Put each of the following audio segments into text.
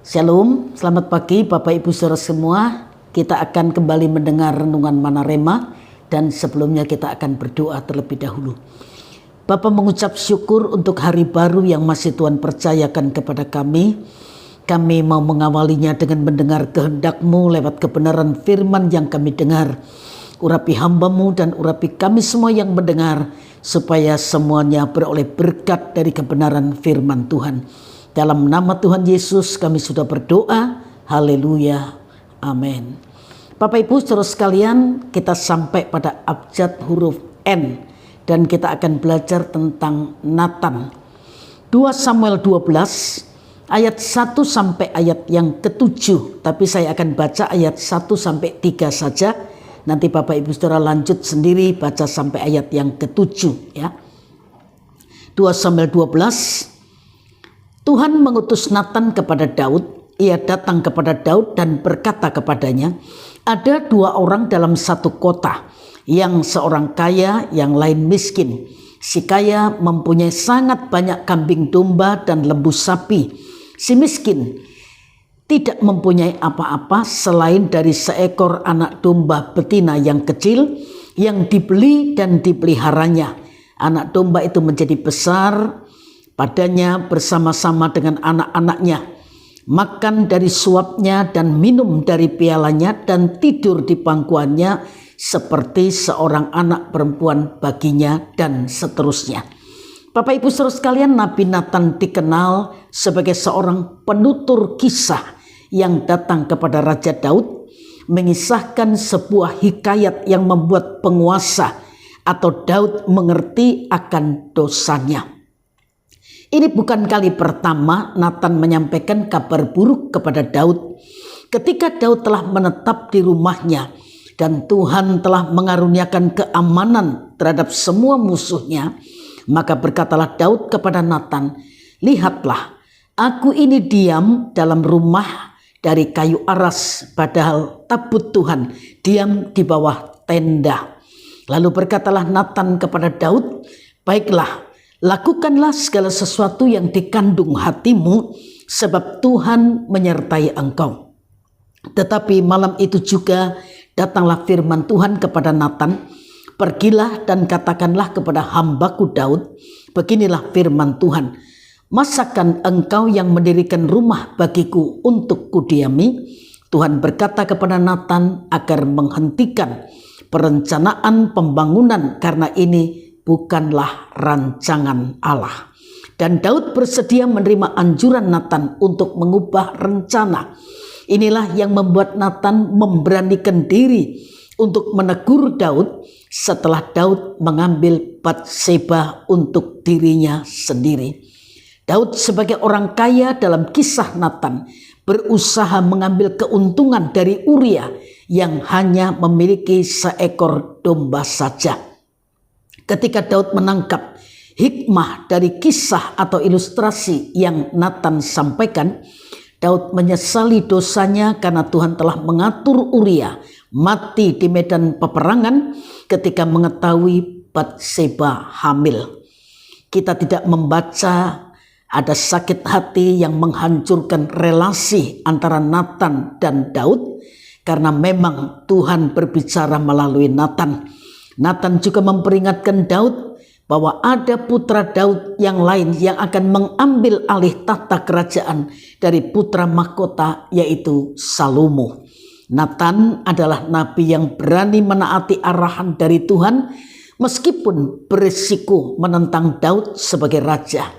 Shalom, selamat pagi Bapak Ibu Saudara semua. Kita akan kembali mendengar renungan Mana Rema, dan sebelumnya kita akan berdoa terlebih dahulu. Bapa mengucap syukur untuk hari baru yang masih Tuhan percayakan kepada kami. Kami mau mengawalinya dengan mendengar kehendak-Mu lewat kebenaran firman yang kami dengar. Urapi hamba-Mu dan urapi kami semua yang mendengar, supaya semuanya beroleh berkat dari kebenaran firman Tuhan. Dalam nama Tuhan Yesus kami sudah berdoa. Haleluya. Amin. Bapak Ibu saudara sekalian, kita sampai pada abjad huruf N dan kita akan belajar tentang Natan. 2 Samuel 12 ayat 1 sampai ayat yang ke-7. Tapi saya akan baca ayat 1 sampai 3 saja. Nanti Bapak Ibu saudara lanjut sendiri baca sampai ayat yang ke-7 ya. 2 Samuel 12. Tuhan mengutus Natan kepada Daud. Ia datang kepada Daud dan berkata kepadanya, ada dua orang dalam satu kota, yang seorang kaya, yang lain miskin. Si kaya mempunyai sangat banyak kambing domba dan lembu sapi. Si miskin tidak mempunyai apa-apa selain dari seekor anak domba betina yang kecil yang dibeli dan dipeliharanya. Anak domba itu menjadi besar padanya bersama-sama dengan anak-anaknya, makan dari suapnya dan minum dari pialanya dan tidur di pangkuannya seperti seorang anak perempuan baginya, dan seterusnya. Bapak Ibu saudara sekalian, Nabi Natan dikenal sebagai seorang penutur kisah yang datang kepada Raja Daud, mengisahkan sebuah hikayat yang membuat penguasa atau Daud mengerti akan dosanya. Ini bukan kali pertama Natan menyampaikan kabar buruk kepada Daud. Ketika Daud telah menetap di rumahnya dan Tuhan telah mengaruniakan keamanan terhadap semua musuhnya, maka berkatalah Daud kepada Natan, lihatlah, aku ini diam dalam rumah dari kayu aras, padahal tabut Tuhan diam di bawah tenda. Lalu berkatalah Natan kepada Daud, baiklah, lakukanlah segala sesuatu yang dikandung hatimu, sebab Tuhan menyertai engkau. Tetapi malam itu juga datanglah firman Tuhan kepada Natan, pergilah dan katakanlah kepada hambaku Daud, beginilah firman Tuhan, masakan engkau yang mendirikan rumah bagiku untuk kudiami? Tuhan berkata kepada Natan agar menghentikan perencanaan pembangunan, karena ini bukanlah rancangan Allah. Dan Daud bersedia menerima anjuran Natan untuk mengubah rencana. Inilah yang membuat Natan memberanikan diri untuk menegur Daud setelah Daud mengambil Batseba untuk dirinya sendiri. Daud sebagai orang kaya dalam kisah Natan berusaha mengambil keuntungan dari Uria yang hanya memiliki seekor domba saja. Ketika Daud menangkap hikmah dari kisah atau ilustrasi yang Natan sampaikan, Daud menyesali dosanya karena Tuhan telah mengatur Uria mati di medan peperangan ketika mengetahui Batseba hamil. Kita tidak membaca ada sakit hati yang menghancurkan relasi antara Natan dan Daud, karena memang Tuhan berbicara melalui Natan. Natan juga memperingatkan Daud bahwa ada putra Daud yang lain yang akan mengambil alih tahta kerajaan dari putra mahkota, yaitu Salomo. Natan adalah nabi yang berani menaati arahan dari Tuhan meskipun berisiko menentang Daud sebagai raja.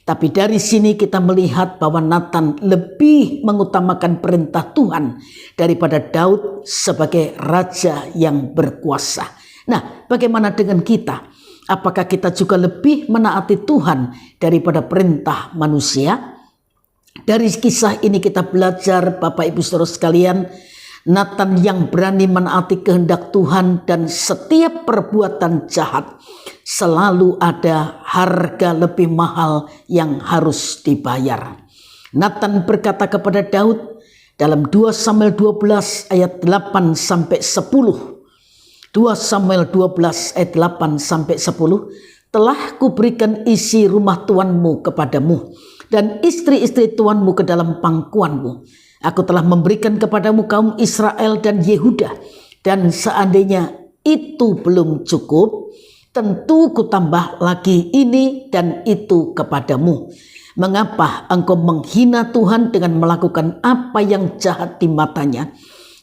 Tapi dari sini kita melihat bahwa Natan lebih mengutamakan perintah Tuhan daripada Daud sebagai raja yang berkuasa. Nah, bagaimana dengan kita? Apakah kita juga lebih menaati Tuhan daripada perintah manusia? Dari kisah ini kita belajar, Bapak Ibu saudara sekalian, Natan yang berani menaati kehendak Tuhan, dan setiap perbuatan jahat selalu ada harga lebih mahal yang harus dibayar. Natan berkata kepada Daud dalam 2 Samuel 12 ayat 8 sampai 10. 2 Samuel 12 ayat 8 sampai 10, telah kuberikan isi rumah tuanmu kepadamu, dan istri-istri tuanmu ke dalam pangkuanmu. Aku telah memberikan kepadamu kaum Israel dan Yehuda, dan seandainya itu belum cukup, tentu kutambah lagi ini dan itu kepadamu. Mengapa engkau menghina Tuhan dengan melakukan apa yang jahat di matanya?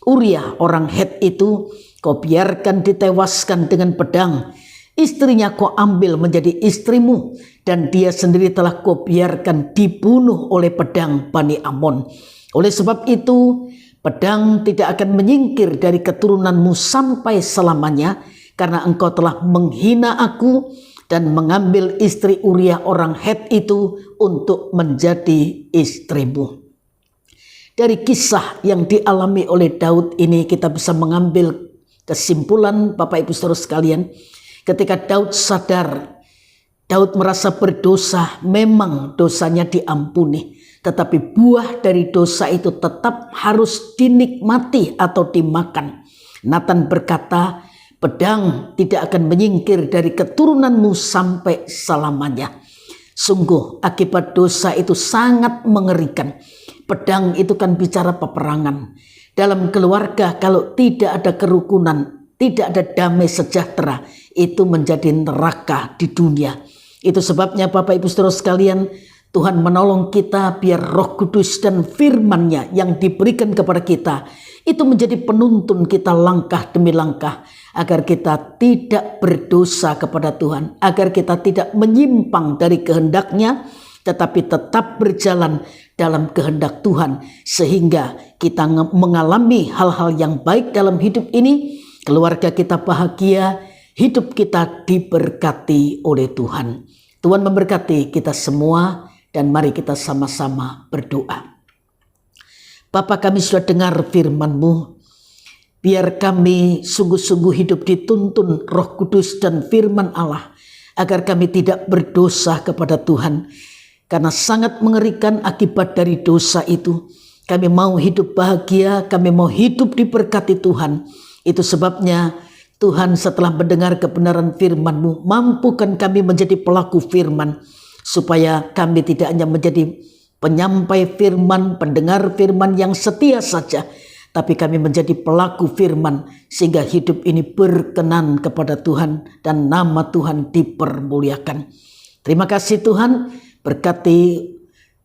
Uria orang Het itu kau biarkan ditewaskan dengan pedang. Istrinya kau ambil menjadi istrimu, dan dia sendiri telah kau biarkan dibunuh oleh pedang Bani Amon. Oleh sebab itu, pedang tidak akan menyingkir dari keturunanmu sampai selamanya, karena engkau telah menghina aku dan mengambil istri Uria orang Het itu untuk menjadi istrimu. Dari kisah yang dialami oleh Daud ini kita bisa mengambil kesimpulan, Bapak Ibu Saudara sekalian, ketika Daud sadar, Daud merasa berdosa, memang dosanya diampuni, tetapi buah dari dosa itu tetap harus dinikmati atau dimakan. Nathan berkata, pedang tidak akan menyingkir dari keturunanmu sampai selamanya. Sungguh akibat dosa itu sangat mengerikan. Pedang itu kan bicara peperangan. Dalam keluarga kalau tidak ada kerukunan, tidak ada damai sejahtera, itu menjadi neraka di dunia. Itu sebabnya Bapak Ibu Saudara sekalian, Tuhan menolong kita biar Roh Kudus dan firman-Nya yang diberikan kepada kita itu menjadi penuntun kita langkah demi langkah, agar kita tidak berdosa kepada Tuhan, agar kita tidak menyimpang dari kehendak-Nya, tetapi tetap berjalan dalam kehendak Tuhan, sehingga kita mengalami hal-hal yang baik dalam hidup ini, keluarga kita bahagia, hidup kita diberkati oleh Tuhan. Tuhan memberkati kita semua, dan mari kita sama-sama berdoa. Bapa, kami sudah dengar firman-Mu. Biar kami sungguh-sungguh hidup dituntun Roh Kudus dan firman Allah, agar kami tidak berdosa kepada Tuhan. Karena sangat mengerikan akibat dari dosa itu. Kami mau hidup bahagia, kami mau hidup diberkati Tuhan. Itu sebabnya Tuhan setelah mendengar kebenaran firman-Mu, mampukan kami menjadi pelaku firman, supaya kami tidak hanya menjadi penyampai firman, pendengar firman yang setia saja, tapi kami menjadi pelaku firman, sehingga hidup ini berkenan kepada Tuhan dan nama Tuhan dipermuliakan. Terima kasih Tuhan, berkati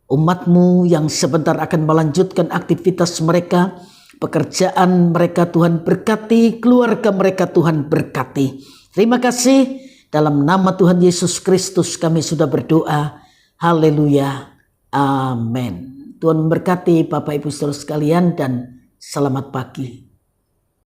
umat-Mu yang sebentar akan melanjutkan aktivitas mereka, pekerjaan mereka Tuhan berkati, keluarga mereka Tuhan berkati. Terima kasih, dalam nama Tuhan Yesus Kristus kami sudah berdoa. Haleluya. Amin. Tuhan memberkati Bapak Ibu Saudara sekalian, dan selamat pagi.